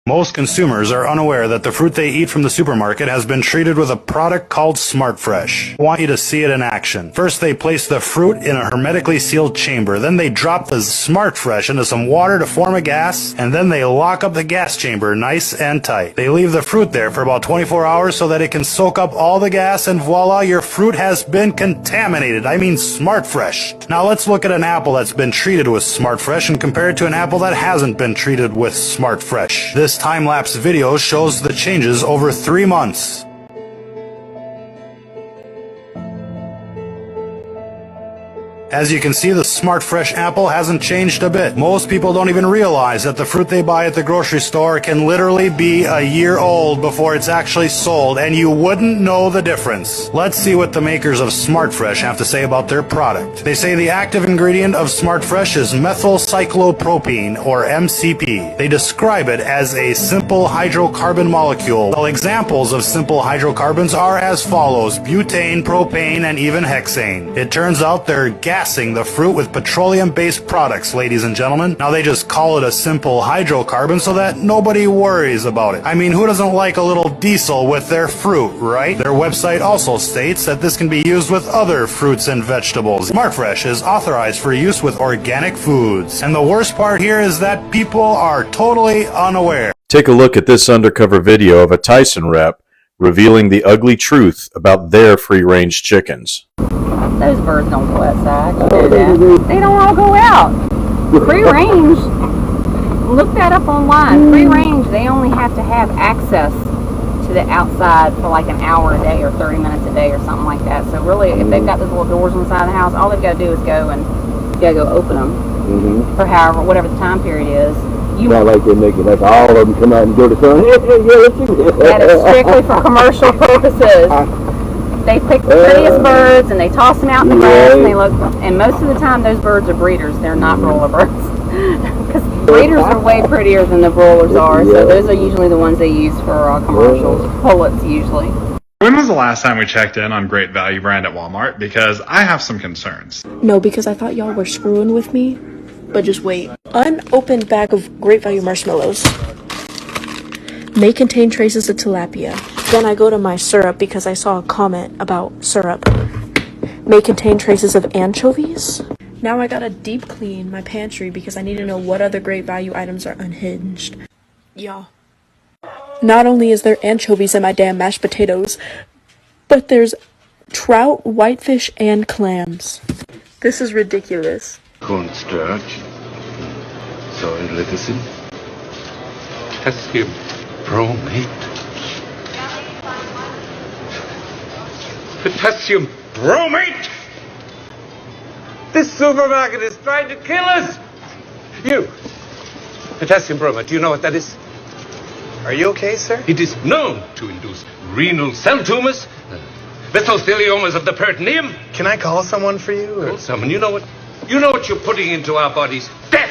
Most consumers are unaware that the fruit they eat from the supermarket has been treated with a product called Smart Fresh. I want you to see it in action. First, they place the fruit in a hermetically sealed chamber. Then they drop the Smart Fresh into some water to form a gas, and then they lock up the gas chamber nice and tight. They leave the fruit there for about 24 hours so that it can soak up all the gas, and voila, your fruit has been contaminated. I mean Smart Fresh. Now let's look at an apple that's been treated with Smart Fresh and compare it to an apple that hasn't been treated with Smart Fresh. This time-lapse video shows the changes over 3 months. As you can see, the Smart Fresh apple hasn't changed a bit. Most people don't even realize that the fruit they buy at the grocery store can literally be a year old before it's actually sold, and you wouldn't know the difference. Let's see what the makers of Smart Fresh have to say about their product. They say the active ingredient of Smart Fresh is methylcyclopropene, or MCP. They describe it as a simple hydrocarbon molecule. Well, examples of simple hydrocarbons are as follows: butane, propane, and even hexane. It turns out they're gassing the fruit with petroleum-based products, ladies and gentlemen. Now they just call it a simple hydrocarbon so that nobody worries about it. I mean, who doesn't like a little diesel with their fruit, right? Their website also states that this can be used with other fruits and vegetables. Smart Fresh is authorized for use with organic foods. And the worst part here is that people are totally unaware. Take a look at this undercover video of a Tyson rep revealing the ugly truth about their free-range chickens. Those birds don't go outside. You know that. They don't all go out. Free range, look that up online. Free range, they only have to have access to the outside for like an hour a day or 30 minutes a day or something like that. So really, if they've got those little doors inside the house, all they've got to do is go open them for however, whatever the time period is. Not like they make it like all of them come out and go to sun. That is strictly for commercial purposes. They pick the prettiest birds and they toss them out in the grass and they look. And most of the time, those birds are breeders. They're not broiler birds, because breeders are way prettier than the broilers are. So those are usually the ones they use for commercials, pullets usually. When was the last time we checked in on Great Value brand at Walmart? Because I have some concerns. No, because I thought y'all were screwing with me. But just wait. Unopened bag of Great Value marshmallows. May contain traces of tilapia. Then I go to my syrup because I saw a comment about syrup. May contain traces of anchovies. Now I gotta deep clean my pantry because I need to know what other Great Value items are unhinged. Y'all. Not only is there anchovies in my damn mashed potatoes, but there's trout, whitefish, and clams. This is ridiculous. Cornstarch, soy lecithin, potassium bromate. Potassium bromate? This supermarket is trying to kill us! You! Potassium bromate, do you know what that is? Are you okay, sir? It is known to induce renal cell tumors, methotheliomas of the peritoneum. Can I call someone for you? Call someone, you know what you're putting into our bodies? Death!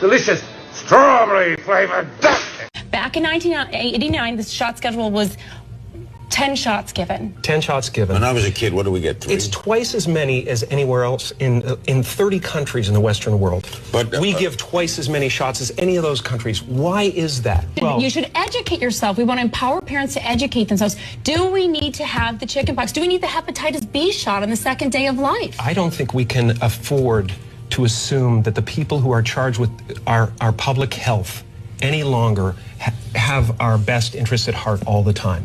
Delicious, strawberry-flavored death! Back in 1989, the shot schedule was 10 shots given. 10 shots given. When I was a kid, what do we get, 3? It's twice as many as anywhere else in 30 countries in the Western world. But we give twice as many shots as any of those countries. Why is that? Well, you should educate yourself. We want to empower parents to educate themselves. Do we need to have the chickenpox? Do we need the hepatitis B shot on the second day of life? I don't think we can afford to assume that the people who are charged with our public health any longer have our best interests at heart all the time.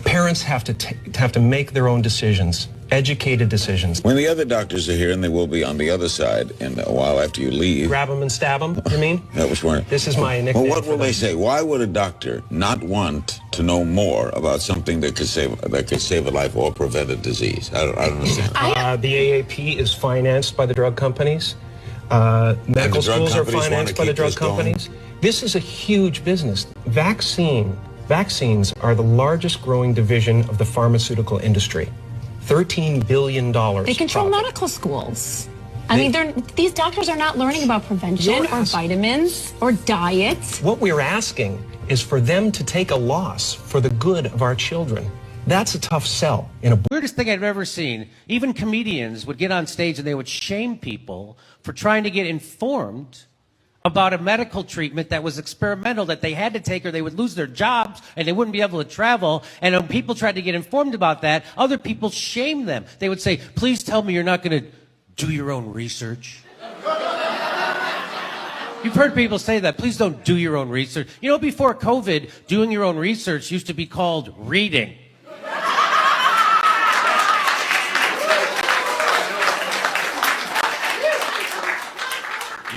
Parents have to make their own decisions, educated decisions. When the other doctors are here, and they will be on the other side in a while after you leave. Grab them and stab them, you mean? That was one. This is my nickname. Well, what will they say? Why would a doctor not want to know more about something that could save a life or prevent a disease? I don't understand. The AAP is financed by the drug companies. Medical schools are financed by the drug companies. This is a huge business. Vaccines are the largest growing division of the pharmaceutical industry. $13 billion. They control medical schools. I mean, these doctors are not learning about prevention or vitamins or diets. What we're asking is for them to take a loss for the good of our children. That's a tough sell. Weirdest thing I've ever seen. Even comedians would get on stage and they would shame people for trying to get informed about a medical treatment that was experimental that they had to take or they would lose their jobs and they wouldn't be able to travel. And when people tried to get informed about that, other people shamed them. They would say, please tell me you're not going to do your own research. You've heard people say that. Please don't do your own research. You know, before COVID, doing your own research used to be called reading.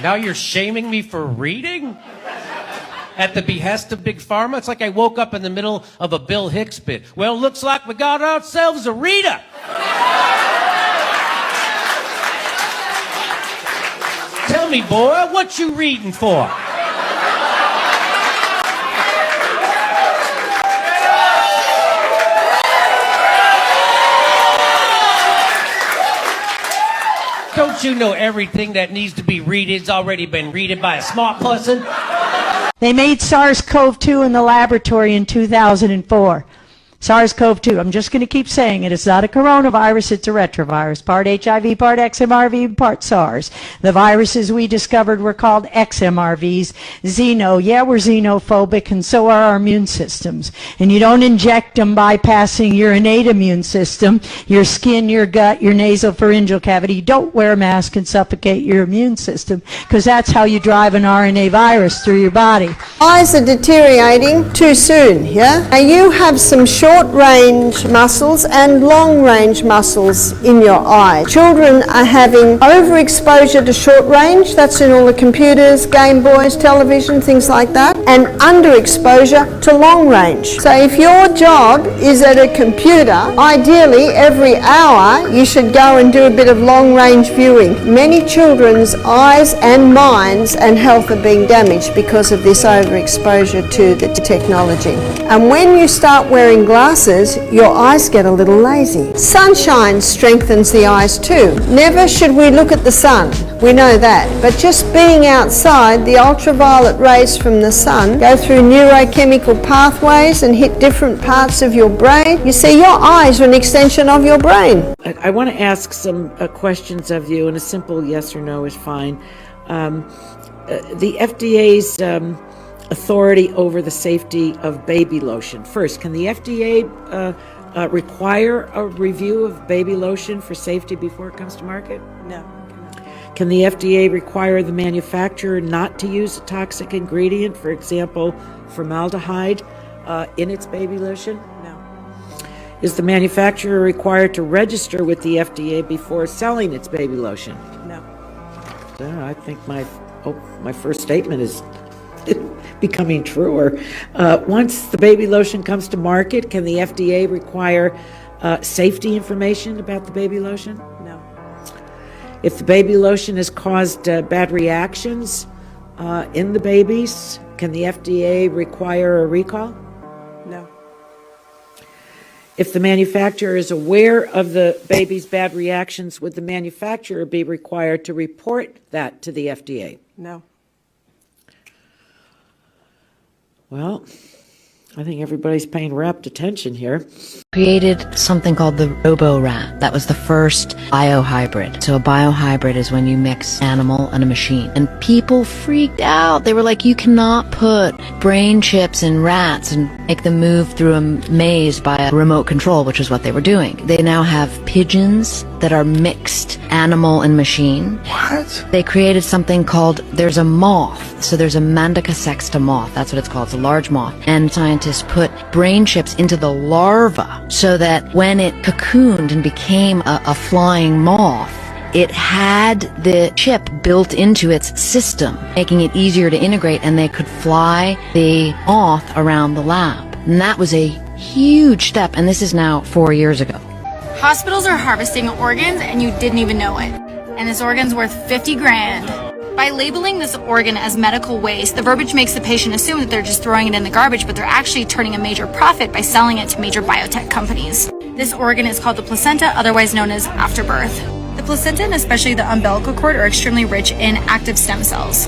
Now you're shaming me for reading? At the behest of Big Pharma? It's like I woke up in the middle of a Bill Hicks bit. Well, looks like we got ourselves a reader. Tell me, boy, what you reading for? Don't you know everything that needs to be read's already been readed by a smart person? They made SARS-CoV-2 in the laboratory in 2004. SARS-CoV-2, I'm just going to keep saying it. It's not a coronavirus, it's a retrovirus. Part HIV, part XMRV, part SARS. The viruses we discovered were called XMRVs. Xeno, yeah, we're xenophobic, and so are our immune systems. And you don't inject them bypassing your innate immune system, your skin, your gut, your nasopharyngeal cavity. You don't wear a mask and suffocate your immune system, because that's how you drive an RNA virus through your body. Eyes are deteriorating too soon, yeah? Now you have some short-range muscles and long-range muscles in your eye. Children are having overexposure to short-range, that's in all the computers, Game Boys, television, things like that, and underexposure to long-range. So if your job is at a computer, ideally every hour you should go and do a bit of long-range viewing. Many children's eyes and minds and health are being damaged because of this overexposure to the technology. And when you start wearing glasses, your eyes get a little lazy. Sunshine strengthens the eyes too. Never should we look at the sun, we know that. But just being outside, the ultraviolet rays from the sun go through neurochemical pathways and hit different parts of your brain. You see, your eyes are an extension of your brain. I want to ask some questions of you, and a simple yes or no is fine. The FDA's authority over the safety of baby lotion. First, can the FDA require a review of baby lotion for safety before it comes to market? No. Can the FDA require the manufacturer not to use a toxic ingredient, for example, formaldehyde, in its baby lotion? No. Is the manufacturer required to register with the FDA before selling its baby lotion? No. I think my first statement is becoming truer. Once the baby lotion comes to market, can the FDA require safety information about the baby lotion? No. If the baby lotion has caused bad reactions in the babies, can the FDA require a recall? No. If the manufacturer is aware of the baby's bad reactions, would the manufacturer be required to report that to the FDA? No. Well, I think everybody's paying rapt attention here. Created something called the Robo-Rat. That was the first biohybrid. So a biohybrid is when you mix animal and a machine. And people freaked out. They were like, you cannot put brain chips in rats and make them move through a maze by a remote control, which is what they were doing. They now have pigeons that are mixed animal and machine. What? They created something called, there's a moth. So there's a Mandica sexta moth. That's what it's called. It's a large moth. And scientists put brain chips into the larva so that when it cocooned and became a flying moth, it had the chip built into its system, making it easier to integrate, and they could fly the moth around the lab. And that was a huge step, and this is now 4 years ago. Hospitals are harvesting organs and you didn't even know it. And this organ's worth 50 grand. By labeling this organ as medical waste, the verbiage makes the patient assume that they're just throwing it in the garbage, but they're actually turning a major profit by selling it to major biotech companies. This organ is called the placenta, otherwise known as afterbirth. The placenta and especially the umbilical cord are extremely rich in active stem cells.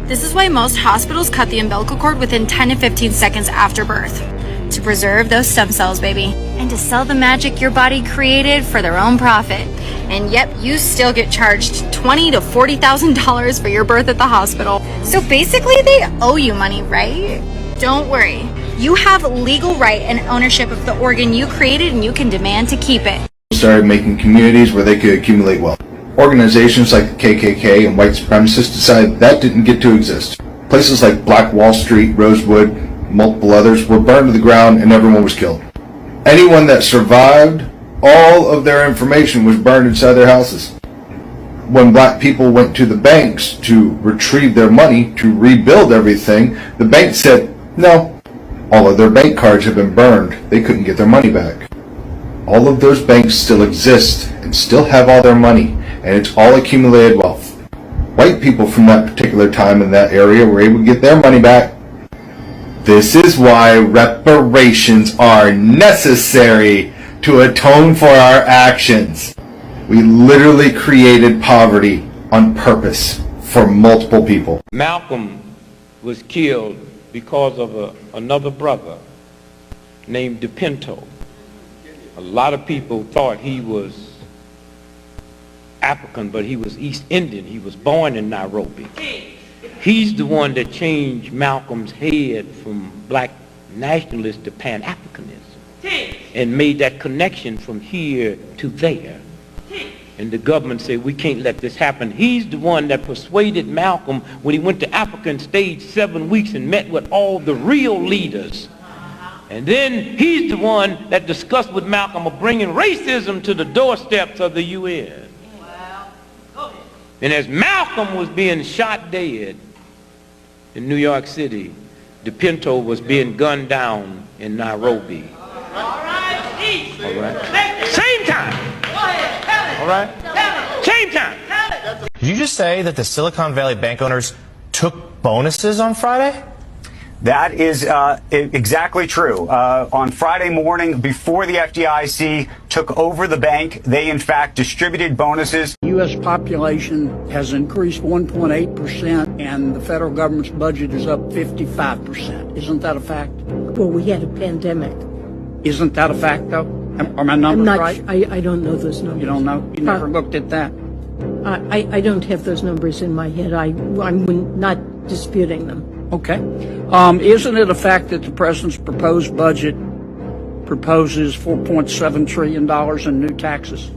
This is why most hospitals cut the umbilical cord within 10 to 15 seconds after birth. To preserve those stem cells, baby. And to sell the magic your body created for their own profit. And yep, you still get charged $20,000 to $40,000 for your birth at the hospital. So So basically, they owe you money, right? Don't worry. You have legal right and ownership of the organ you created, and you can demand to keep it. Started making communities where they could accumulate wealth. Organizations like the KKK and white supremacists decided that didn't get to exist. Places like Black Wall Street, Rosewood, multiple others were burned to the ground and everyone was killed. Anyone that survived, all of their information was burned inside their houses. When black people went to the banks to retrieve their money, to rebuild everything, the bank said, no, all of their bank cards have been burned. They couldn't get their money back. All of those banks still exist and still have all their money, and it's all accumulated wealth. White people from that particular time in that area were able to get their money back. This is why reparations are necessary to atone for our actions. We literally created poverty on purpose for multiple people. Malcolm was killed because of another brother named DePinto. A lot of people thought he was African, but he was East Indian. He was born in Nairobi. He's the one that changed Malcolm's head from black nationalist to Pan-Africanism and made that connection from here to there. And the government said, we can't let this happen. He's the one that persuaded Malcolm when he went to Africa and stayed 7 weeks and met with all the real leaders. And then he's the one that discussed with Malcolm of bringing racism to the doorsteps of the UN. And as Malcolm was being shot dead in New York City, DePinto was being gunned down in Nairobi. All right. Same time. All right. Same time. Did you just say that the Silicon Valley bank owners took bonuses on Friday? That is exactly true. On Friday morning, before the FDIC took over the bank, they in fact distributed bonuses. The U.S. population has increased 1.8%, and the federal government's budget is up 55%. Isn't that a fact? Well, we had a pandemic. Isn't that a fact, though? Are my numbers right? I don't know those numbers. You don't know? You never looked at that? I don't have those numbers in my head. I'm not disputing them. Okay. Isn't it a fact that the president's proposed budget proposes $4.7 trillion in new taxes?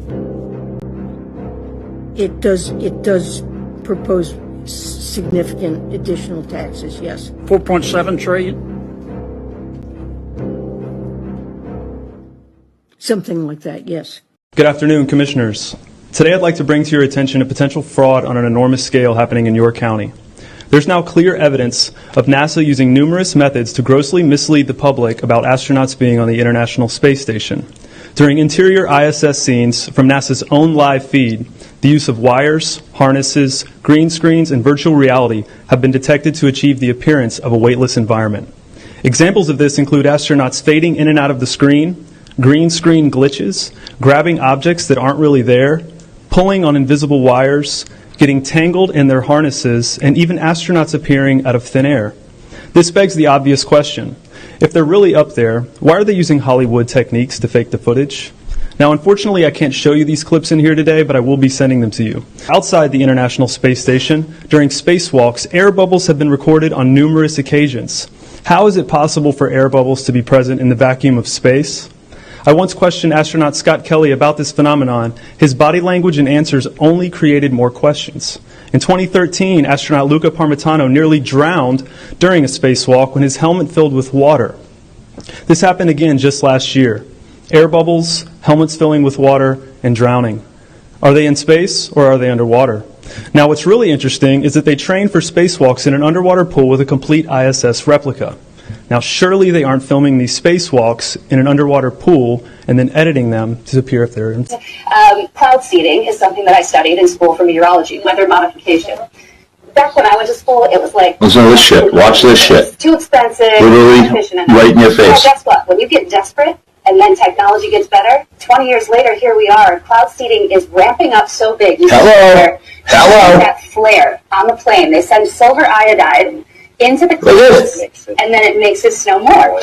It does propose significant additional taxes, yes. 4.7 trillion? Something like that, yes. Good afternoon, Commissioners. Today I'd like to bring to your attention a potential fraud on an enormous scale happening in your county. There's now clear evidence of NASA using numerous methods to grossly mislead the public about astronauts being on the International Space Station. During interior ISS scenes from NASA's own live feed, the use of wires, harnesses, green screens, and virtual reality have been detected to achieve the appearance of a weightless environment. Examples of this include astronauts fading in and out of the screen, green screen glitches, grabbing objects that aren't really there, pulling on invisible wires, getting tangled in their harnesses, and even astronauts appearing out of thin air. This begs the obvious question. If they're really up there, why are they using Hollywood techniques to fake the footage? Now, unfortunately, I can't show you these clips in here today, but I will be sending them to you. Outside the International Space Station, during spacewalks, air bubbles have been recorded on numerous occasions. How is it possible for air bubbles to be present in the vacuum of space? I once questioned astronaut Scott Kelly about this phenomenon. His body language and answers only created more questions. In 2013, astronaut Luca Parmitano nearly drowned during a spacewalk when his helmet filled with water. This happened again just last year. Air bubbles, helmets filling with water, and drowning. Are they in space or are they underwater? Now, what's really interesting is that they train for spacewalks in an underwater pool with a complete ISS replica. Now, surely they aren't filming these spacewalks in an underwater pool and then editing them to appear if they're in. Cloud seeding is something that I studied in school for meteorology, weather modification. Back when I went to school, it was like... Listen to this shit. Watch this shit. It's too expensive. Literally right in your face. Well, guess what? When you get desperate and then technology gets better, 20 years later, here we are. Cloud seeding is ramping up so big. Hello. That flare on the plane. They send silver iodide into the clouds, and then it makes it snow more.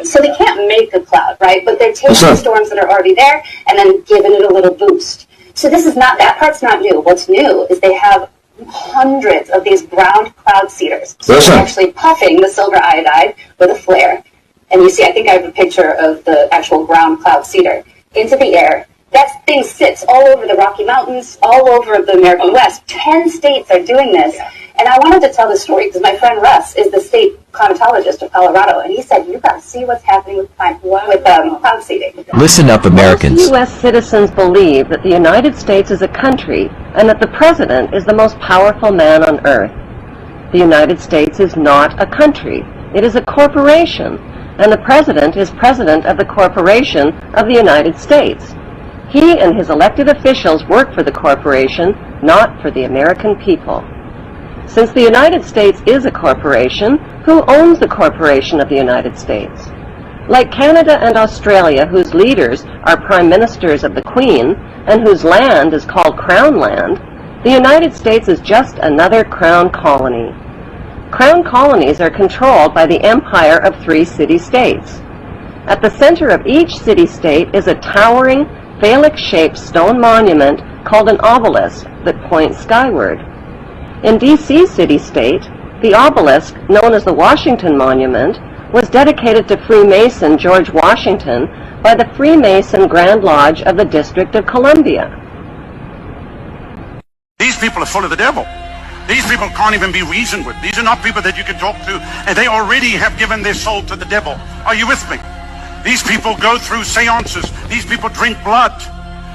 So they can't make a cloud, right? But they're taking the storms that are already there and then giving it a little boost. So this is not, that part's not new. What's new is they have hundreds of these ground cloud seeders. So Listen. they're actually puffing the silver iodide with a flare. And you see, I think I have a picture of the actual ground cloud seeder into the air. That thing sits all over the Rocky Mountains, all over the American West. 10 states are doing this. And I wanted to tell this story because my friend Russ is the state climatologist of Colorado, and he said, you've got to see what's happening with cloud seeding. Listen up, Americans. Most U.S. citizens believe that the United States is a country and that the president is the most powerful man on earth. The United States is not a country. It is a corporation, and the president is president of the corporation of the United States. He and his elected officials work for the corporation, not for the American people. Since the United States is a corporation, who owns the corporation of the United States? Like Canada and Australia, whose leaders are prime ministers of the Queen and whose land is called Crown Land, the United States is just another crown colony. Crown colonies are controlled by the empire of 3 city-states. At the center of each city-state is a towering, phallic-shaped stone monument called an obelisk that points skyward. In D.C. city-state, the obelisk, known as the Washington Monument, was dedicated to Freemason George Washington by the Freemason Grand Lodge of the District of Columbia. These people are full of the devil. These people can't even be reasoned with. These are not people that you can talk to, and they already have given their soul to the devil. Are you with me? These people go through seances. These people drink blood.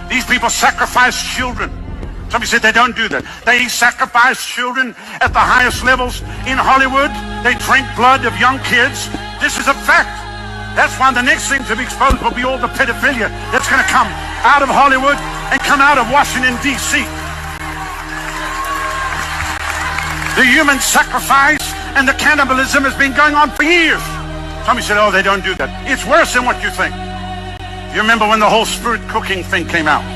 These people sacrifice children. Somebody said they don't do that. They sacrifice children at the highest levels. In Hollywood, they drink blood of young kids. This is a fact. That's why the next thing to be exposed will be all the pedophilia that's going to come out of Hollywood and come out of Washington, D.C. The human sacrifice and the cannibalism has been going on for years. Somebody said, oh, they don't do that. It's worse than what you think. You remember when the whole spirit cooking thing came out?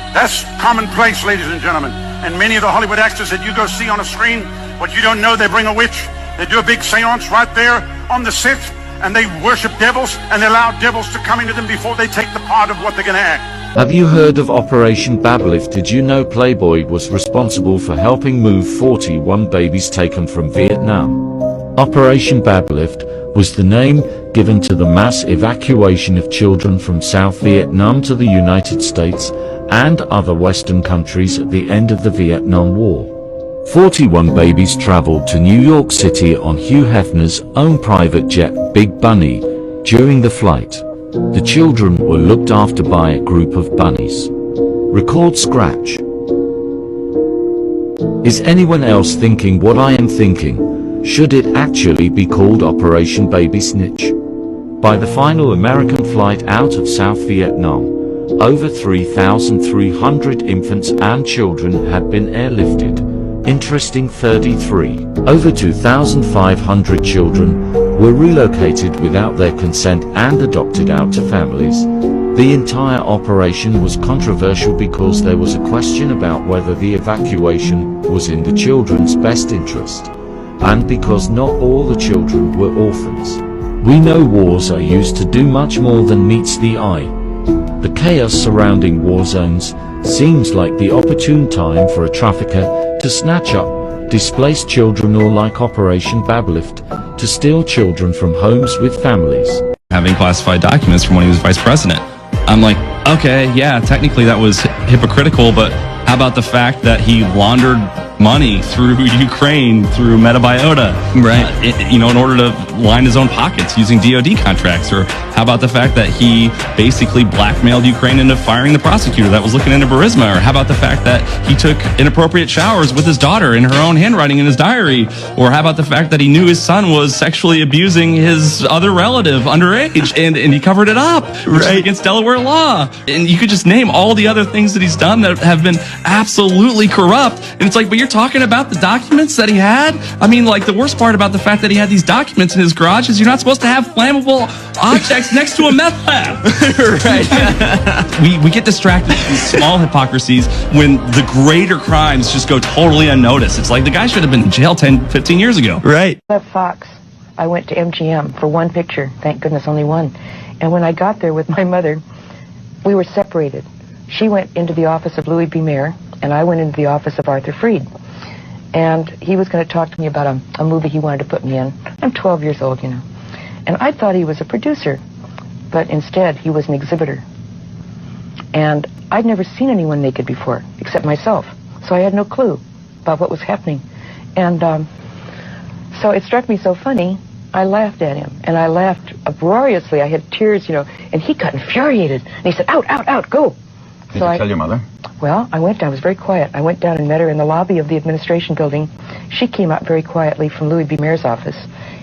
That's commonplace, ladies and gentlemen. And many of the Hollywood actors that you go see on a screen, what you don't know, they bring a witch. They do a big seance right there on the set, and they worship devils, and they allow devils to come into them before they take the part of what they're going to act. Have you heard of Operation Bablift? Did you know Playboy was responsible for helping move 41 babies taken from Vietnam? Operation Bablift was the name given to the mass evacuation of children from South Vietnam to the United States and other Western countries at the end of the Vietnam War. 41 babies traveled to New York City on Hugh Hefner's own private jet, Big Bunny, during the flight. The children were looked after by a group of bunnies. Record scratch. Is anyone else thinking what I am thinking? Should it actually be called Operation Baby Snitch? By the final American flight out of South Vietnam, over 3,300 infants and children had been airlifted. Interesting 33. Over 2,500 children were relocated without their consent and adopted out to families. The entire operation was controversial because there was a question about whether the evacuation was in the children's best interest, and because not all the children were orphans. We know wars are used to do much more than meets the eye. The chaos surrounding war zones seems like the opportune time for a trafficker to snatch up displaced children, or like Operation Bablift, to steal children from homes with families. Having classified documents from when he was vice president. I'm like, okay, yeah, technically that was hypocritical, but how about the fact that he laundered money through Ukraine through Metabiota, right? In order to line his own pockets using DoD contracts. Or how about the fact that he basically blackmailed Ukraine into firing the prosecutor that was looking into Burisma? Or how about the fact that he took inappropriate showers with his daughter in her own handwriting in his diary? Or how about the fact that he knew his son was sexually abusing his other relative underage and he covered it up, which is against Delaware law? And you could just name all the other things that he's done that have been absolutely corrupt. And it's like, but you're talking about the documents that he had? I mean, like, the worst part about the fact that he had these documents in his garage is you're not supposed to have flammable objects next to a meth lab. Right. We get distracted with these small hypocrisies when the greater crimes just go totally unnoticed. It's like the guy should have been in jail 10, 15 years ago. Right. Fox. I went to MGM for one picture. Thank goodness, only one. And when I got there with my mother, we were separated. She went into the office of Louis B. Mayer, and I went into the office of Arthur Freed. and he was going to talk to me about a movie he wanted to put me in. I'm 12 years old, you know. And I thought he was a producer, but instead he was an exhibitor. And I'd never seen anyone naked before, except myself. So I had no clue about what was happening. And so it struck me so funny, I laughed at him. And I laughed uproariously. I had tears, you know, and he got infuriated. And he said, out, out, out, go. Did you tell your mother? Well, I was very quiet. I went down and met her in the lobby of the administration building. She came out very quietly from Louis B. Mayor's office,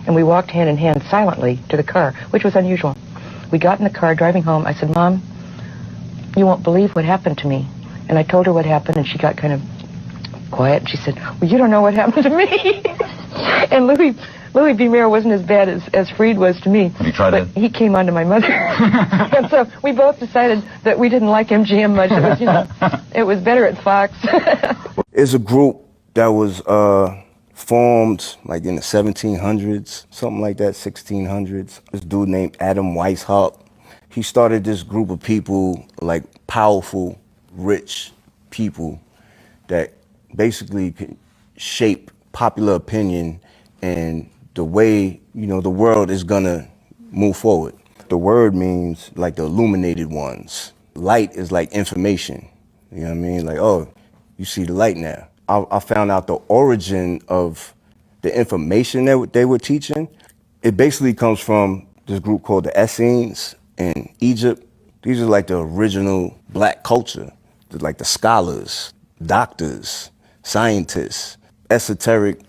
and we walked hand in hand silently to the car, which was unusual. We got in the car driving home. I said, Mom, you won't believe what happened to me. And I told her what happened, and she got kind of quiet, and she said, well, you don't know what happened to me. And Louis B. Mayer wasn't as bad as Freed was to me. You tried but he came on to my mother. And so we both decided that we didn't like MGM much. It was, you know, it was better at Fox. It's a group that was formed like in the 1700s, something like that, 1600s. This dude named Adam Weishaupt. He started this group of people, like powerful, rich people that basically could shape popular opinion and the way, you know, the world is gonna move forward. The word means like the illuminated ones. Light is like information. You know what I mean? Like, oh, you see the light now. I found out the origin of the information that they were teaching. It basically comes from this group called the Essenes in Egypt. These are like the original black culture. They're like the scholars, doctors, scientists, esoteric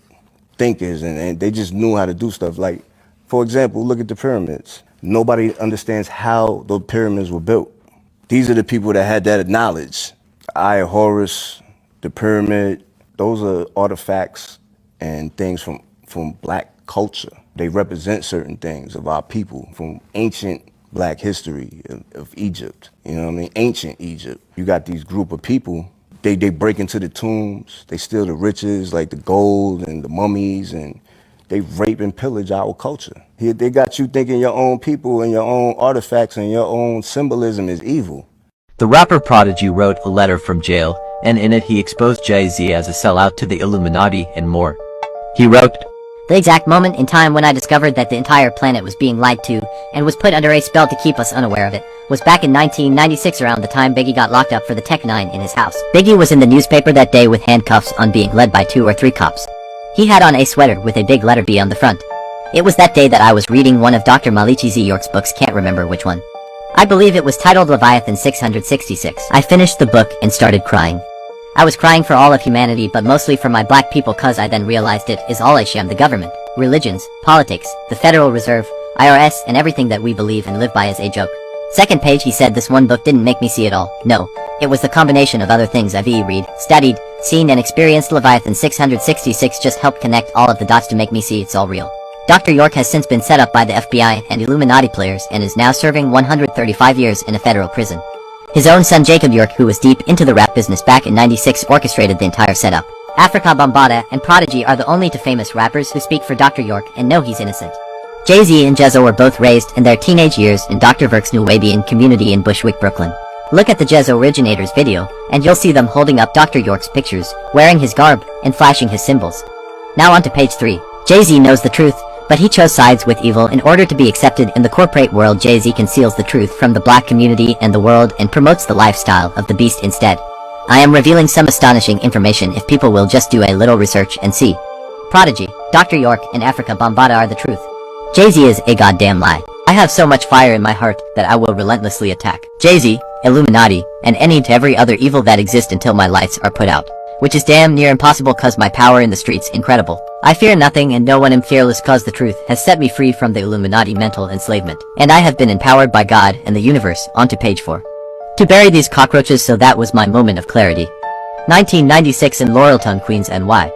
thinkers, and they just knew how to do stuff. Like, for example, look at the pyramids. Nobody understands how the pyramids were built. These are the people that had that knowledge. The Eye of Horus, the pyramid, those are artifacts and things from black culture. They represent certain things of our people from ancient black history of Egypt. You know what I mean? Ancient Egypt. You got these group of people. They break into the tombs, they steal the riches, like the gold and the mummies, and they rape and pillage our culture. Here, they got you thinking your own people and your own artifacts and your own symbolism is evil. The rapper Prodigy wrote a letter from jail, and in it he exposed Jay-Z as a sellout to the Illuminati and more. He wrote, "The exact moment in time when I discovered that the entire planet was being lied to and was put under a spell to keep us unaware of it was back in 1996, around the time Biggie got locked up for the Tech 9 in his house. Biggie was in the newspaper that day with handcuffs on, being led by 2 or 3 cops. He had on a sweater with a big letter B on the front. It was that day that I was reading one of Dr. Malichi Z. York's books, can't remember which one. I believe it was titled Leviathan 666. I finished the book and started crying. I was crying for all of humanity, but mostly for my black people, cause I then realized it is all a sham. The government, religions, politics, the Federal Reserve, IRS, and everything that we believe and live by is a joke." Second page, he said, "This one book didn't make me see it all. No, it was the combination of other things I've read, studied, seen, and experienced. Leviathan 666 just helped connect all of the dots to make me see it's all real." Dr. York has since been set up by the FBI and Illuminati players and is now serving 135 years in a federal prison. His own son Jacob York, who was deep into the rap business back in '96, orchestrated the entire setup. Africa Bambaataa and Prodigy are the only 2 famous rappers who speak for Dr. York and know he's innocent. Jay-Z and Jezzo were both raised in their teenage years in Dr. Verk's New Wabian community in Bushwick, Brooklyn. Look at the Jezzo Originators video, and you'll see them holding up Dr. York's pictures, wearing his garb, and flashing his symbols. Now on to page 3. Jay-Z knows the truth, but he chose sides with evil in order to be accepted in the corporate world. Jay-Z conceals the truth from the black community and the world and promotes the lifestyle of the beast instead. I am revealing some astonishing information if people will just do a little research and see. Prodigy, Dr. York, and Africa Bambaataa are the truth. Jay-Z is a goddamn lie. I have so much fire in my heart that I will relentlessly attack Jay-Z, Illuminati, and any and every other evil that exists until my lights are put out. Which is damn near impossible cause my power in the streets incredible. I fear nothing and no one, am fearless cause the truth has set me free from the Illuminati mental enslavement. And I have been empowered by God and the universe. On to page 4. To bury these cockroaches, so that was my moment of clarity. 1996 in Laurelton, Queens, NY.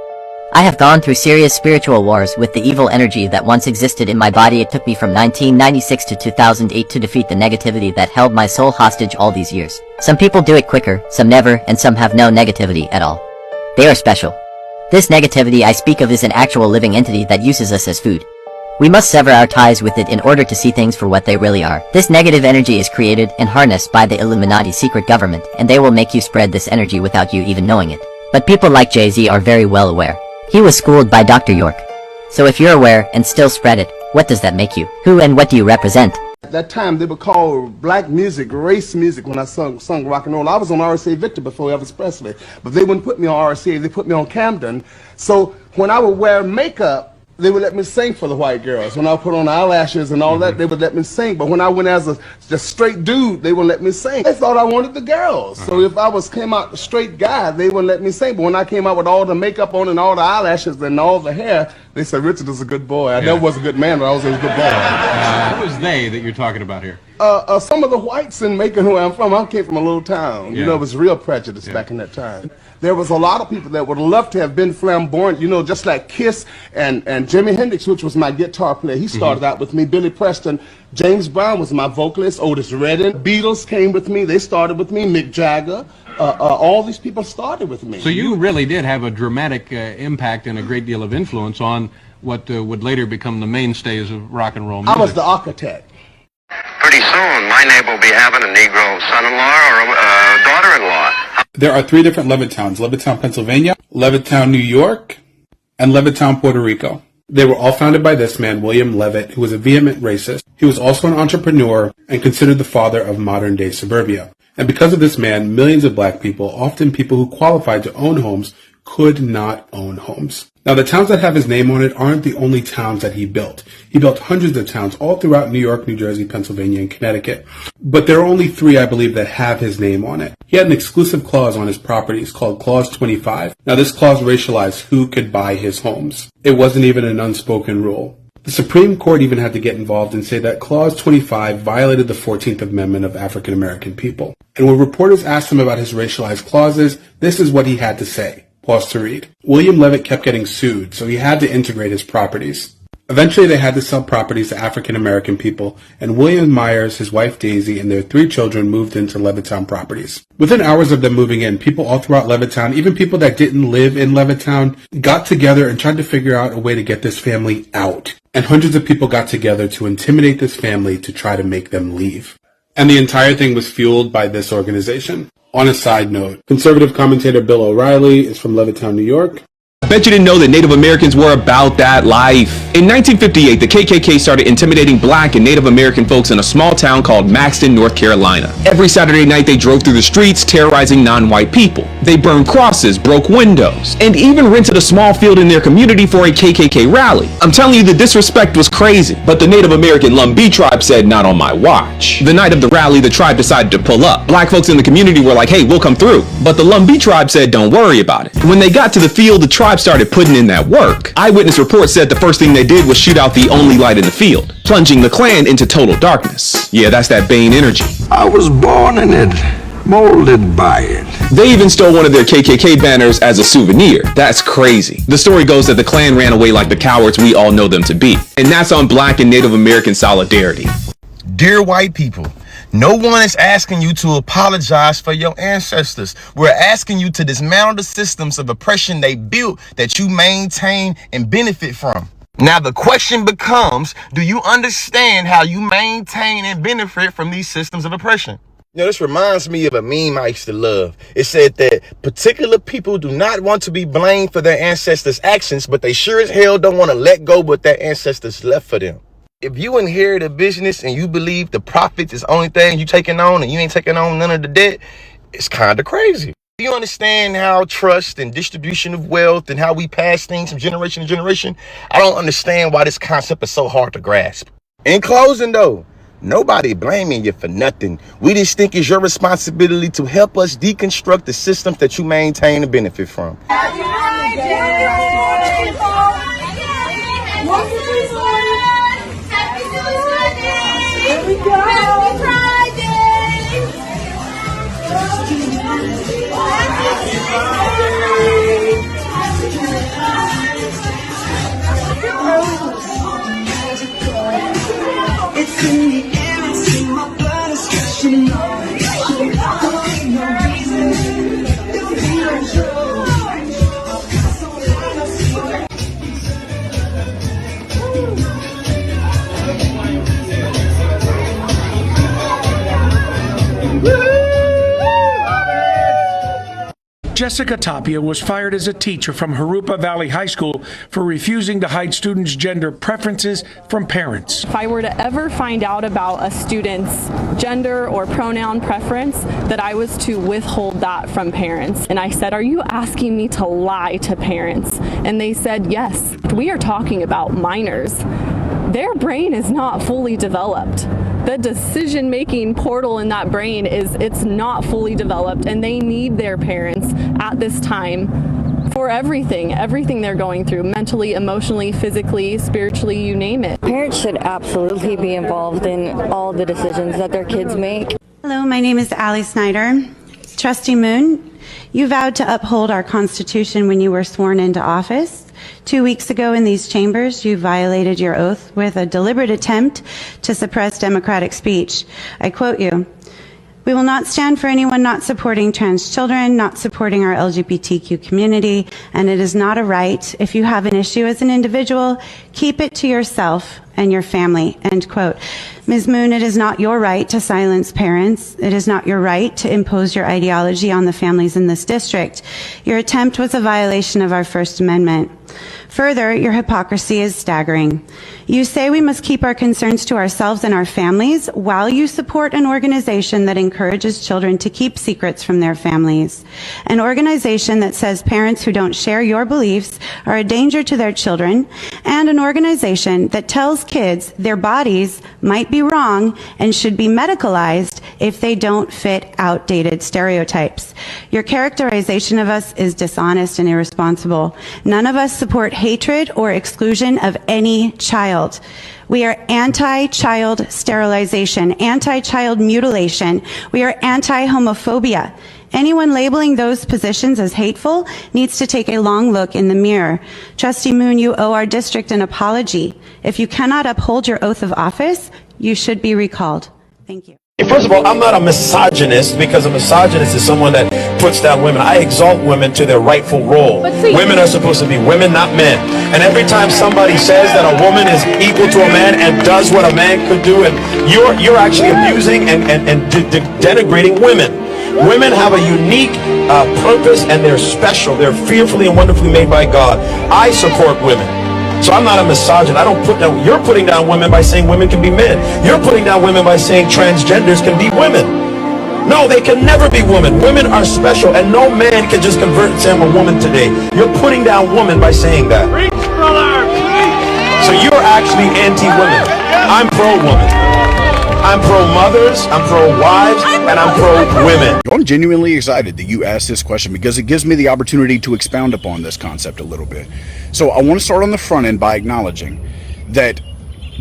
I have gone through serious spiritual wars with the evil energy that once existed in my body. It took me from 1996 to 2008 to defeat the negativity that held my soul hostage all these years. Some people do it quicker, some never, and some have no negativity at all. They are special. This negativity I speak of is an actual living entity that uses us as food. We must sever our ties with it in order to see things for what they really are. This negative energy is created and harnessed by the Illuminati secret government, and they will make you spread this energy without you even knowing it. But people like Jay-Z are very well aware. He was schooled by Dr. York. So if you're aware and still spread it, what does that make you? Who and what do you represent? At that time, they would call black music race music when I sung rock and roll. I was on RCA Victor before Elvis Presley, but they wouldn't put me on RCA. They put me on Camden. So when I would wear makeup, they would let me sing for the white girls. When I put on eyelashes and all that, they would let me sing. But when I went as a just straight dude, they wouldn't let me sing. They thought I wanted the girls. So if I came out a straight guy, they wouldn't let me sing. But when I came out with all the makeup on and all the eyelashes and all the hair, they said, Richard is a good boy. I never was a good man, but I was a good boy. Who was they that you're talking about here? Some of the whites in Macon, where I'm from, I came from a little town. You know, it was real prejudice back in that time. There was a lot of people that would love to have been flamboyant, you know, just like Kiss and Jimi Hendrix, which was my guitar player. He started out with me. Billy Preston, James Brown was my vocalist. Otis Redding, Beatles came with me. They started with me. Mick Jagger. All these people started with me. So you really did have a dramatic impact and a great deal of influence on what would later become the mainstays of rock and roll music. I was the architect. Pretty soon, my neighbor will be having a Negro son-in-law or a daughter-in-law. There are 3 different Levittowns: Levittown, Pennsylvania, Levittown, New York, and Levittown, Puerto Rico. They were all founded by this man, William Levitt, who was a vehement racist. He was also an entrepreneur and considered the father of modern-day suburbia. And because of this man, millions of black people, often people who qualified to own homes, could not own homes. Now, the towns that have his name on it aren't the only towns that he built. He built hundreds of towns all throughout New York, New Jersey, Pennsylvania, and Connecticut. But there are only 3, I believe, that have his name on it. He had an exclusive clause on his properties called Clause 25. Now, this clause racialized who could buy his homes. It wasn't even an unspoken rule. The Supreme Court even had to get involved and say that Clause 25 violated the 14th Amendment of African American people. And when reporters asked him about his racialized clauses, this is what he had to say. Pause to read. William Levitt kept getting sued, so he had to integrate his properties. Eventually, they had to sell properties to African American people, and William Myers, his wife Daisy, and their 3 children moved into Levittown properties. Within hours of them moving in, people all throughout Levittown, even people that didn't live in Levittown, got together and tried to figure out a way to get this family out. And hundreds of people got together to intimidate this family to try to make them leave. And the entire thing was fueled by this organization. On a side note, conservative commentator Bill O'Reilly is from Levittown, New York. I bet you didn't know that Native Americans were about that life. In 1958, the KKK started intimidating black and Native American folks in a small town called Maxton, North Carolina. Every Saturday night, they drove through the streets, terrorizing non-white people. They burned crosses, broke windows, and even rented a small field in their community for a KKK rally. I'm telling you, the disrespect was crazy, but the Native American Lumbee tribe said, not on my watch. The night of the rally, the tribe decided to pull up. Black folks in the community were like, hey, we'll come through. But the Lumbee tribe said, don't worry about it. When they got to the field, the tribe started putting in that work. Eyewitness reports said the first thing they did was shoot out the only light in the field, plunging the Klan into total darkness. Yeah, that's that Bane energy. I was born in it, molded by it. They even stole one of their KKK banners as a souvenir. That's crazy. The story goes that the Klan ran away like the cowards we all know them to be. And that's on black and Native American solidarity. Dear white people, no one is asking you to apologize for your ancestors. We're asking you to dismantle the systems of oppression they built that you maintain and benefit from. Now the question becomes, do you understand how you maintain and benefit from these systems of oppression? You know, this reminds me of a meme I used to love. It said that particular people do not want to be blamed for their ancestors' actions, but they sure as hell don't want to let go what their ancestors left for them. If you inherit a business and you believe the profits is the only thing you taking on and you ain't taking on none of the debt, it's kind of crazy. Do you understand how trust and distribution of wealth and how we pass things from generation to generation? I don't understand why this concept is so hard to grasp. In closing though, nobody blaming you for nothing. We just think it's your responsibility to help us deconstruct the systems that you maintain and benefit from. Here we go. Happy Friday. It's in the air, it's in my blood, it's rushing on. No reason, don't be unsure. Jessica Tapia was fired as a teacher from Jurupa Valley High School for refusing to hide students' gender preferences from parents. If I were to ever find out about a student's gender or pronoun preference, that I was to withhold that from parents. And I said, "Are you asking me to lie to parents?" And they said, "Yes, we are talking about minors. Their brain is not fully developed. The decision-making portal in that brain it's not fully developed, and they need their parents at this time for everything they're going through, mentally, emotionally, physically, spiritually, you name it." Parents should absolutely be involved in all the decisions that their kids make. Hello, my name is Allie Snyder. Trustee Moon, you vowed to uphold our Constitution when you were sworn into office. 2 weeks ago in these chambers, you violated your oath with a deliberate attempt to suppress democratic speech. I quote you, "We will not stand for anyone not supporting trans children, not supporting our LGBTQ community, and it is not a right. If you have an issue as an individual, keep it to yourself and your family," end quote. Ms. Moon, it is not your right to silence parents. It is not your right to impose your ideology on the families in this district. Your attempt was a violation of our First Amendment. Further, your hypocrisy is staggering. You say we must keep our concerns to ourselves and our families while you support an organization that encourages children to keep secrets from their families. An organization that says parents who don't share your beliefs are a danger to their children, and an organization that tells kids their bodies might be wrong and should be medicalized if they don't fit outdated stereotypes. Your characterization of us is dishonest and irresponsible. None of us support hatred or exclusion of any child. We are anti-child sterilization, anti-child mutilation. We are anti-homophobia. Anyone labeling those positions as hateful needs to take a long look in the mirror. Trustee Moon, you owe our district an apology. If you cannot uphold your oath of office, you should be recalled. Thank you. First of all, I'm not a misogynist, because a misogynist is someone that puts down women. I exalt women to their rightful role. Women are supposed to be women, not men. And every time somebody says that a woman is equal to a man and does what a man could do, and you're actually abusing and denigrating women. Women have a unique purpose, and they're special. They're fearfully and wonderfully made by God. I support women. So I'm not a misogynist. I don't put down, you're putting down women by saying women can be men. You're putting down women by saying transgenders can be women. No, they can never be women. Women are special, and no man can just convert and say I'm a woman today. You're putting down women by saying that. So you're actually anti-women. I'm pro-woman. I'm pro-mothers, I'm pro-wives, and I'm pro-women. I'm genuinely excited that you asked this question, because it gives me the opportunity to expound upon this concept a little bit. So I want to start on the front end by acknowledging that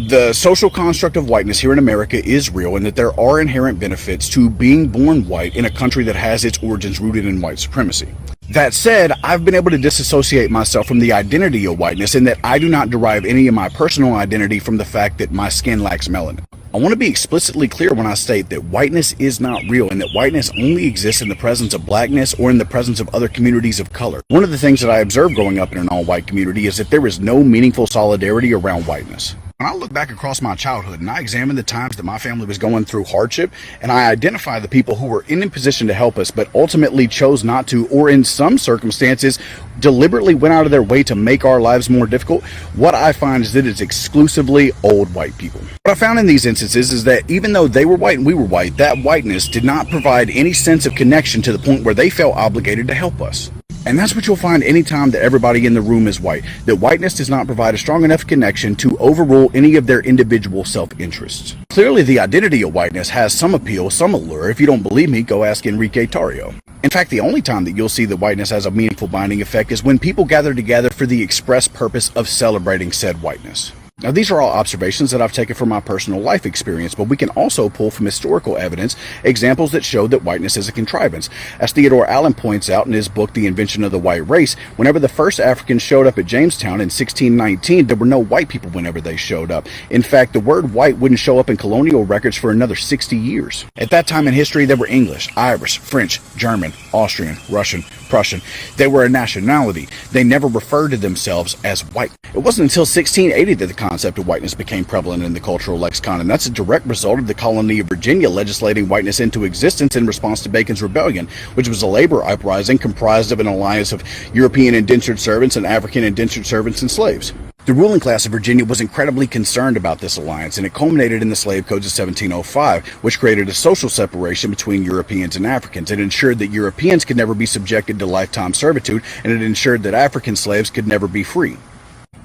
the social construct of whiteness here in America is real, and that there are inherent benefits to being born white in a country that has its origins rooted in white supremacy. That said, I've been able to disassociate myself from the identity of whiteness, in that I do not derive any of my personal identity from the fact that my skin lacks melanin. I want to be explicitly clear when I state that whiteness is not real, and that whiteness only exists in the presence of blackness or in the presence of other communities of color. One of the things that I observed growing up in an all-white community is that there is no meaningful solidarity around whiteness. When I look back across my childhood and I examine the times that my family was going through hardship, and I identify the people who were in a position to help us but ultimately chose not to, or in some circumstances deliberately went out of their way to make our lives more difficult, what I find is that it's exclusively old white people. What I found in these instances is that even though they were white and we were white, that whiteness did not provide any sense of connection to the point where they felt obligated to help us. And that's what you'll find anytime that everybody in the room is white, that whiteness does not provide a strong enough connection to overrule any of their individual self-interests. Clearly, the identity of whiteness has some appeal, some allure. If you don't believe me, go ask Enrique Tarrio. In fact, the only time that you'll see that whiteness has a meaningful binding effect is when people gather together for the express purpose of celebrating said whiteness. Now, these are all observations that I've taken from my personal life experience, but we can also pull from historical evidence examples that show that whiteness is a contrivance. As Theodore Allen points out in his book, The Invention of the White Race, whenever the first Africans showed up at Jamestown in 1619, there were no white people whenever they showed up. In fact, the word white wouldn't show up in colonial records for another 60 years. At that time in history, there were English, Irish, French, German, Austrian, Russian, Prussian. They were a nationality. They never referred to themselves as white. It wasn't until 1680 that the concept of whiteness became prevalent in the cultural lexicon, and that's a direct result of the colony of Virginia legislating whiteness into existence in response to Bacon's Rebellion, which was a labor uprising comprised of an alliance of European indentured servants and African indentured servants and slaves. The ruling class of Virginia was incredibly concerned about this alliance, and it culminated in the Slave Codes of 1705, which created a social separation between Europeans and Africans. It ensured that Europeans could never be subjected to lifetime servitude, and it ensured that African slaves could never be free.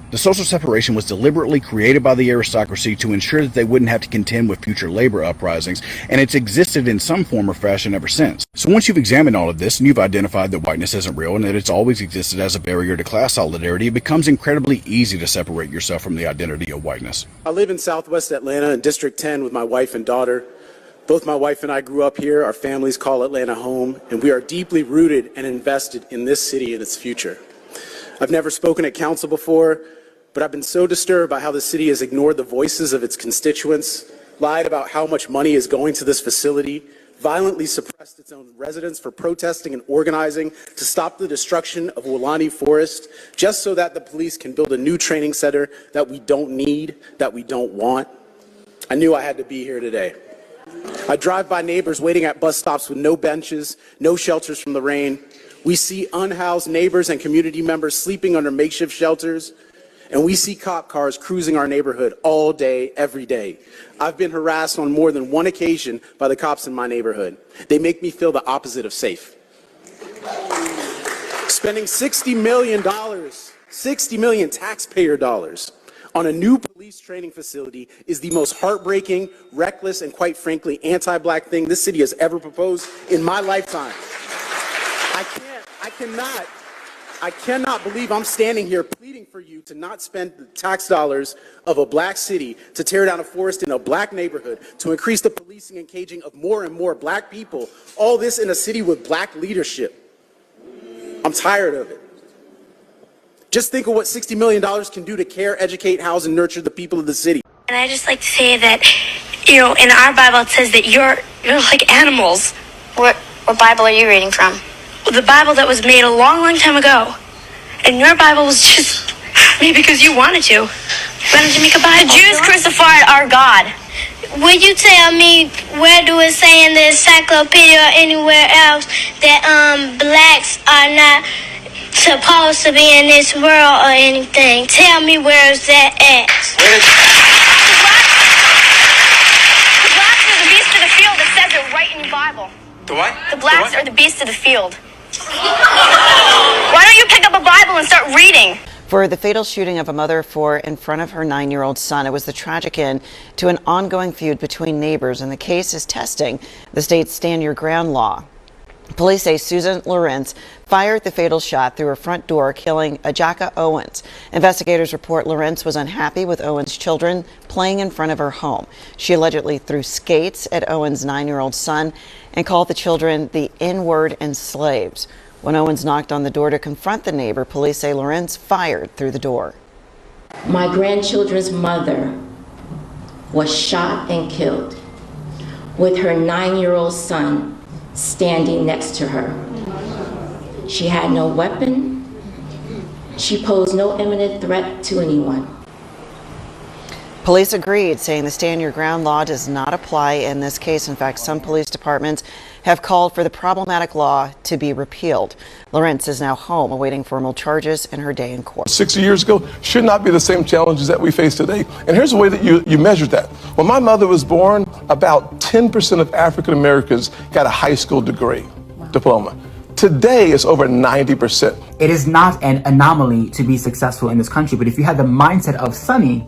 The social separation was deliberately created by the aristocracy to ensure that they wouldn't have to contend with future labor uprisings, and it's existed in some form or fashion ever since. So once you've examined all of this, and you've identified that whiteness isn't real and that it's always existed as a barrier to class solidarity, it becomes incredibly easy to separate yourself from the identity of whiteness. I live in Southwest Atlanta in District 10 with my wife and daughter. Both my wife and I grew up here. Our families call Atlanta home, and we are deeply rooted and invested in this city and its future. I've never spoken at council before, but I've been so disturbed by how the city has ignored the voices of its constituents, lied about how much money is going to this facility, violently suppressed its own residents for protesting and organizing to stop the destruction of Woolani Forest, just so that the police can build a new training center that we don't need, that we don't want. I knew I had to be here today. I drive by neighbors waiting at bus stops with no benches, no shelters from the rain. We see unhoused neighbors and community members sleeping under makeshift shelters. And we see cop cars cruising our neighborhood all day, every day. I've been harassed on more than one occasion by the cops in my neighborhood. They make me feel the opposite of safe. Spending $60 million taxpayer dollars on a new police training facility is the most heartbreaking, reckless, and quite frankly, anti-black thing this city has ever proposed in my lifetime. I cannot believe I'm standing here pleading for you to not spend the tax dollars of a black city to tear down a forest in a black neighborhood, to increase the policing and caging of more and more black people, all this in a city with black leadership. I'm tired of it. Just think of what $60 million can do to care, educate, house, and nurture the people of the city. And I just like to say that, in our Bible it says that you're like animals. What Bible are you reading from? The Bible that was made a long, long time ago. And your Bible was just maybe because you wanted to. Why don't you make a Bible? The Jews crucified our God. Will you tell me where do it say in the encyclopedia or anywhere else that blacks are not supposed to be in this world or anything? Tell me where is that at? The blacks are the beasts of the field. It says it right in your Bible. The what? The blacks are the beasts of the field. Why don't you pick up a Bible and start reading? For the fatal shooting of a mother of four in front of her 9-year-old son, it was the tragic end to an ongoing feud between neighbors, and the case is testing the state's Stand Your Ground law. Police say Susan Lawrence fired the fatal shot through her front door, killing Ajaka Owens. Investigators report Lawrence was unhappy with Owens' children playing in front of her home. She allegedly threw skates at Owens' 9-year-old son and called the children the N-word and slaves. When Owens knocked on the door to confront the neighbor, police say Lawrence fired through the door. My grandchildren's mother was shot and killed with her 9-year-old son standing next to her. She had no weapon. She posed no imminent threat to anyone. Police agreed, saying the Stand Your Ground law does not apply in this case. In fact, some police departments have called for the problematic law to be repealed. Lawrence is now home awaiting formal charges in her day in court. 60 years ago should not be the same challenges that we face today. And here's the way that you measure that. When my mother was born, about 10% of African Americans got a high school diploma. Today, it's over 90%. It is not an anomaly to be successful in this country, but if you have the mindset of Sonny,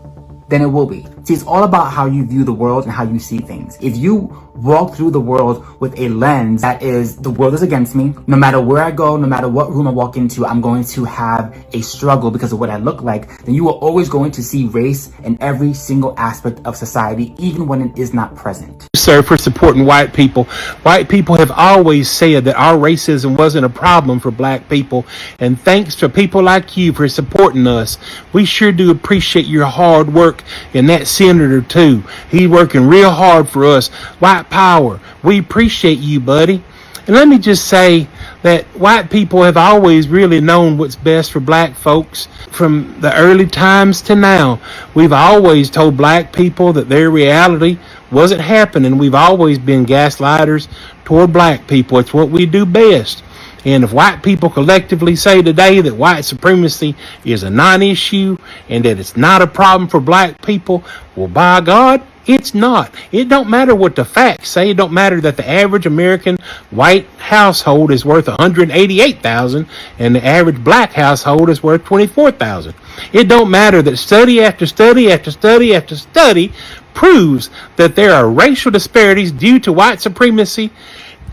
then it will be. See, it's all about how you view the world and how you see things. If you walk through the world with a lens that is, the world is against me, no matter where I go, no matter what room I walk into, I'm going to have a struggle because of what I look like, then you are always going to see race in every single aspect of society, even when it is not present. Sir, for supporting white people. White people have always said that our racism wasn't a problem for black people, and thanks to people like you for supporting us. We sure do appreciate your hard work, and that senator too. He's working real hard for us. White power, we appreciate you, buddy. And let me just say, that white people have always really known what's best for black folks from the early times to now. We've always told black people that their reality wasn't happening. We've always been gaslighters toward black people. It's what we do best. And if white people collectively say today that white supremacy is a non-issue and that it's not a problem for black people, well, by God, it's not. It don't matter what the facts say. It don't matter that the average American white household is worth $188,000 and the average black household is worth $24,000. It don't matter that study after study after study after study proves that there are racial disparities due to white supremacy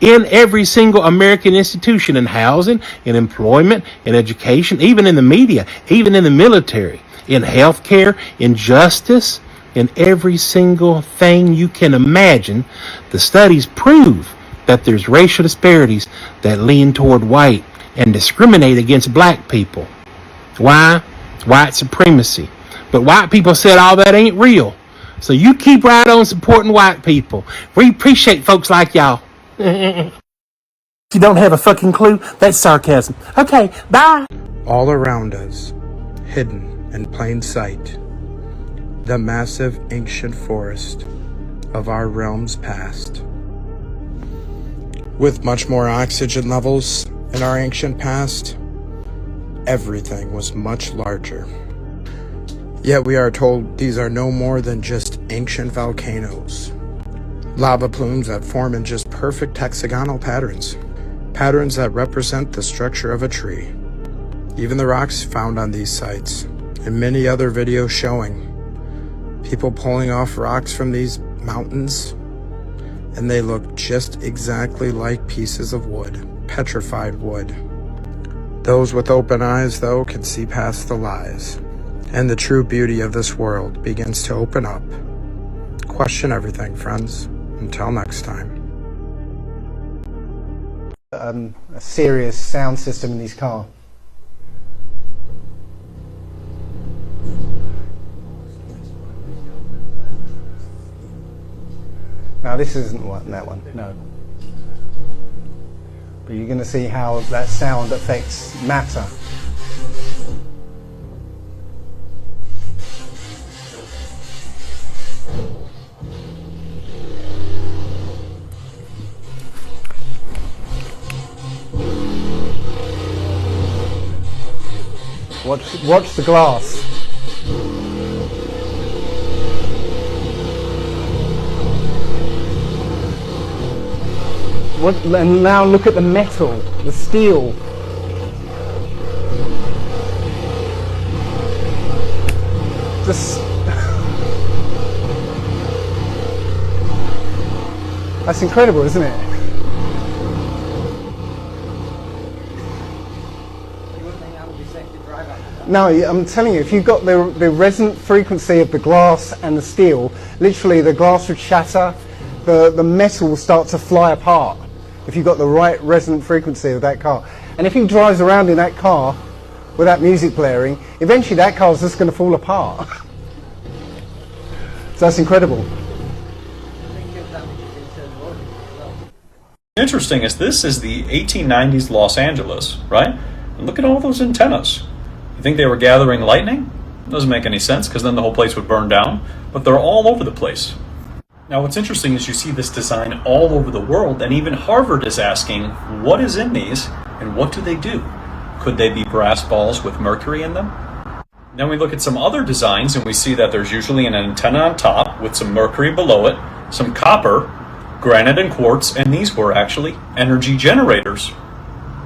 in every single American institution, in housing, in employment, in education, even in the media, even in the military, in healthcare, in justice, in every single thing you can imagine. The studies prove that there's racial disparities that lean toward white and discriminate against black people. Why? White supremacy. But white people said all that ain't real. So you keep right on supporting white people. We appreciate folks like y'all. If you don't have a fucking clue, that's sarcasm. Okay, bye. All around us, hidden in plain sight, the massive ancient forest of our realms past. With much more oxygen levels in our ancient past, everything was much larger. Yet we are told these are no more than just ancient volcanoes. Lava plumes that form in just perfect hexagonal patterns. Patterns that represent the structure of a tree. Even the rocks found on these sites, and many other videos showing people pulling off rocks from these mountains, and they look just exactly like pieces of wood, petrified wood. Those with open eyes, though, can see past the lies, and the true beauty of this world begins to open up. Question everything, friends. Until next time. A serious sound system in these cars. Now this isn't that one, no. But you're going to see how that sound affects matter. Watch the glass. And now look at the metal, the steel. That's incredible, isn't it? No, I'm telling you, if you've got the resonant frequency of the glass and the steel, literally the glass would shatter, the metal will start to fly apart if you've got the right resonant frequency of that car. And if he drives around in that car with that music blaring, eventually that car's just going to fall apart. So that's incredible. Interesting is this is the 1890s Los Angeles, right? And look at all those antennas. You think they were gathering lightning? Doesn't make any sense because then the whole place would burn down, but they're all over the place. Now what's interesting is you see this design all over the world, and even Harvard is asking, what is in these and what do they do? Could they be brass balls with mercury in them? Then we look at some other designs and we see that there's usually an antenna on top with some mercury below it, some copper, granite and quartz, and these were actually energy generators.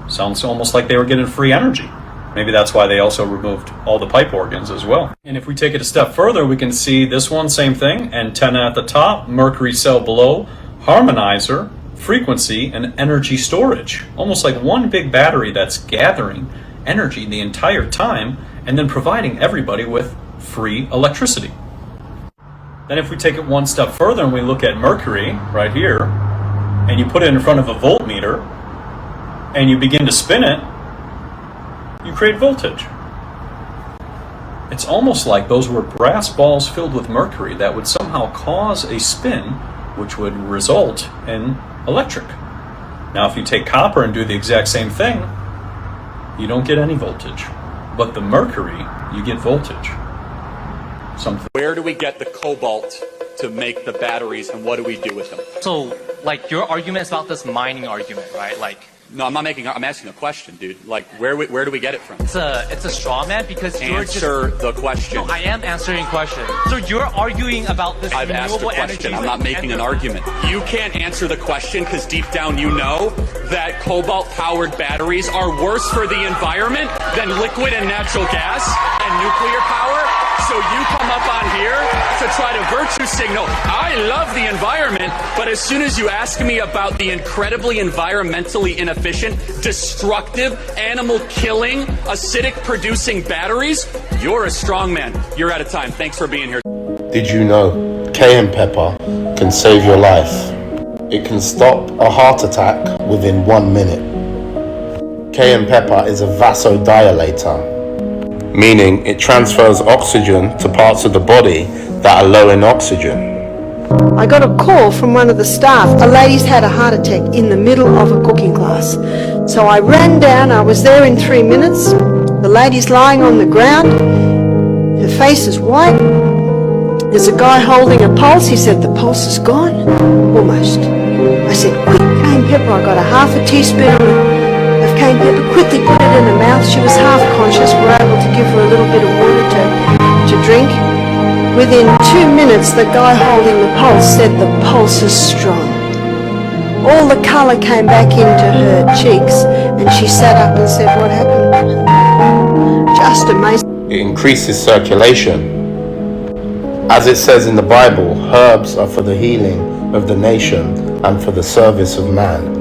Sounds almost like they were getting free energy. Maybe that's why they also removed all the pipe organs as well. And if we take it a step further, we can see this one, same thing, antenna at the top, mercury cell below, harmonizer, frequency, and energy storage. Almost like one big battery that's gathering energy the entire time and then providing everybody with free electricity. Then if we take it one step further and we look at mercury right here, and you put it in front of a voltmeter, and you begin to spin it, you create voltage. It's almost like those were brass balls filled with mercury that would somehow cause a spin which would result in electric. Now, if you take copper and do the exact same thing, you don't get any voltage. But the mercury, you get voltage. Where do we get the cobalt to make the batteries, and what do we do with them? So, like, your argument is about this mining argument, right? Like, no, I'm asking a question, dude. Like, where do we get it from? It's a straw man because you're just... Answer the question. No, I am answering the question. So you're arguing about this I've asked a renewable question. energy... I'm not making an argument. You can't answer the question because deep down you know that cobalt-powered batteries are worse for the environment than liquid and natural gas and nuclear power. So you come up on here to try to virtue signal, I love the environment, but as soon as you ask me about the incredibly environmentally inefficient, destructive, animal-killing, acidic-producing batteries, you're a strongman. You're out of time. Thanks for being here. Did you know cayenne pepper can save your life? It can stop a heart attack within 1 minute. Cayenne pepper is a vasodilator, meaning it transfers oxygen to parts of the body that are low in oxygen. I got a call from one of the staff. A lady's had a heart attack in the middle of a cooking class. So I ran down, I was there in 3 minutes. The lady's lying on the ground. Her face is white. There's a guy holding a pulse. He said, the pulse is gone. Almost. I said, quick, cayenne pepper. I got a half a teaspoon of cayenne pepper, quickly put it in her mouth. She was half conscious. We're able to give her a little bit of water to drink. Within 2 minutes, the guy holding the pulse said the pulse is strong. All the colour came back into her cheeks, and she sat up and said, what happened? Just amazing. It increases circulation. As it says in the Bible, herbs are for the healing of the nation and for the service of man.